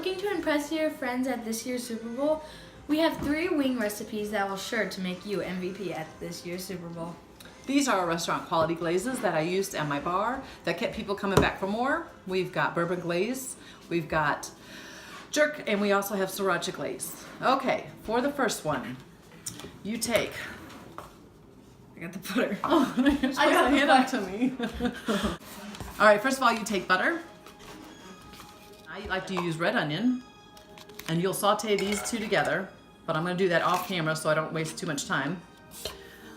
looking to impress your friends at this year's Super Bowl? We have 3 wing recipes that will sure to make you MVP at this year's Super Bowl. These are restaurant quality glazes that I used at my bar that kept people coming back for more. We've got bourbon glaze, we've got jerk, and we also have sriracha glaze. Okay, for the first one, you take, I got the butter. oh, you're supposed to hand it to me. All right, first of all, you take butter. I like to use red onion, and you'll saute these two together, but I'm gonna do that off camera so I don't waste too much time.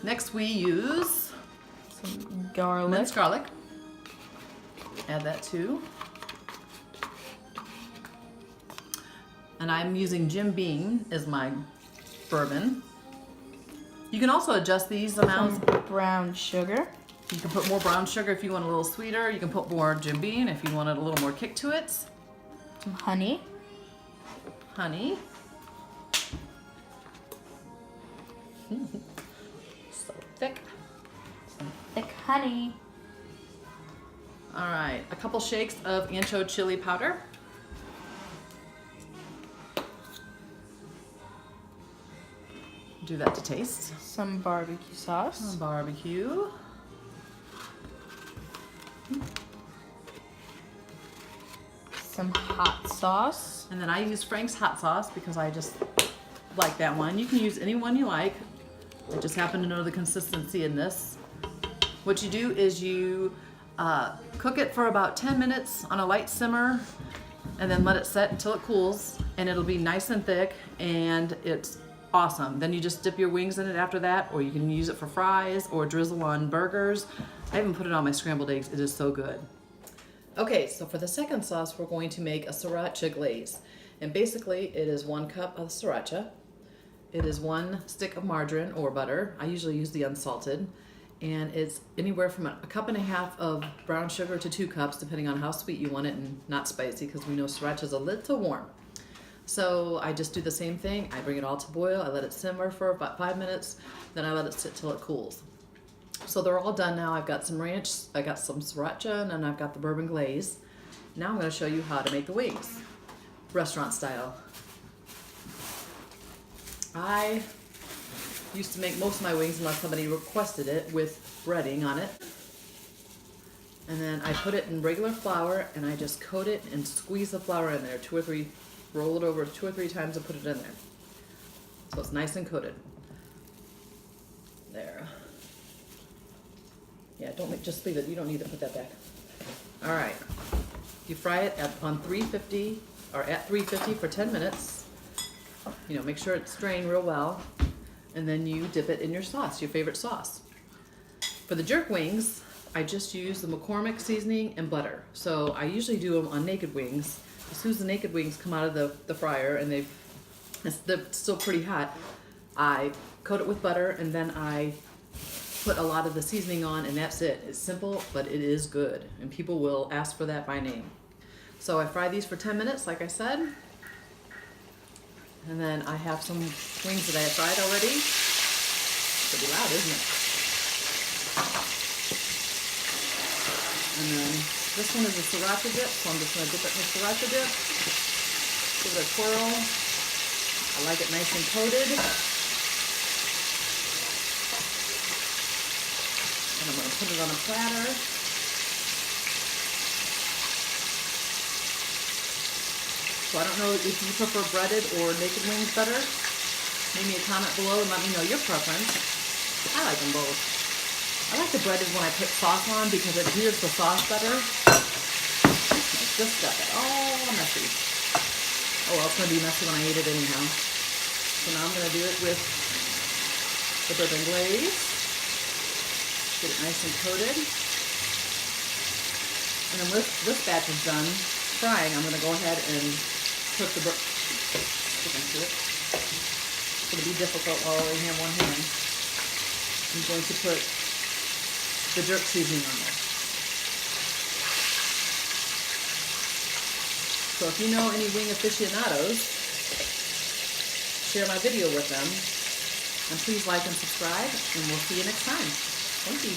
Next we use Some garlic. minced garlic. Add that too. And I'm using Jim Beam as my bourbon. You can also adjust these amounts. Some brown sugar. You can put more brown sugar if you want a little sweeter. You can put more Jim Beam if you wanted a little more kick to it. Some honey. Honey. So thick. Some thick honey. All right, a couple shakes of ancho chili powder. Do that to taste. Some barbecue sauce. Barbecue. Some hot sauce. And then I use Frank's hot sauce because I just like that one. You can use any one you like. I just happen to know the consistency in this. What you do is you cook it for about 10 minutes on a light simmer and then let it set until it cools, and it'll be nice and thick and it's awesome. Then you just dip your wings in it after that, or you can use it for fries or drizzle on burgers. I even put it on my scrambled eggs. It is so good. Okay, so for the second sauce, we're going to make a sriracha glaze. And basically, it is 1 cup of sriracha. It is 1 stick of margarine or butter. I usually use the unsalted. And it's anywhere from a cup and a half of brown sugar to 2 cups, depending on how sweet you want it and not spicy, because we know sriracha is a little warm. So I just do the same thing. I bring it all to boil. I let it simmer for about 5 minutes. Then I let it sit till it cools. So they're all done now. I've got some ranch, I got some sriracha, and then I've got the bourbon glaze. Now I'm going to show you how to make the wings, restaurant style. I used to make most of my wings unless somebody requested it with breading on it. And then I put it in regular flour and I just coat it and squeeze the flour in there 2 or 3, roll it over 2 or 3 times and put it in there. So it's nice and coated. There. Yeah, just leave it. You don't need to put that back. All right. You fry it on 350 or at 350 for 10 minutes. You know, make sure it's drained real well. And then you dip it in your sauce, your favorite sauce. For the jerk wings, I just use the McCormick seasoning and butter. So I usually do them on naked wings. As soon as the naked wings come out of the fryer and they're still pretty hot, I coat it with butter and then I put a lot of the seasoning on, and that's it. It's simple, but it is good, and people will ask for that by name. So I fry these for 10 minutes, like I said, and then I have some wings that I have fried already. Pretty loud, isn't it? And then this one is a sriracha dip, so I'm just going to dip it in the sriracha dip, give it a twirl. I like it nice and coated. And I'm going to put it on a platter. So I don't know if you prefer breaded or naked wings better. Leave me a comment below and let me know your preference. I like them both. I like the breaded when I put sauce on because it adheres the sauce better. I just got that all messy. Oh well, it's going to be messy when I eat it anyhow. So now I'm going to do it with the bourbon glaze. Get it nice and coated. And then when this batch is done frying, I'm going to go ahead and put the chicken to it. It's going to be difficult while I only have one hand. I'm going to put the jerk seasoning on there. So if you know any wing aficionados, share my video with them. And please like and subscribe, and we'll see you next time. Thank you.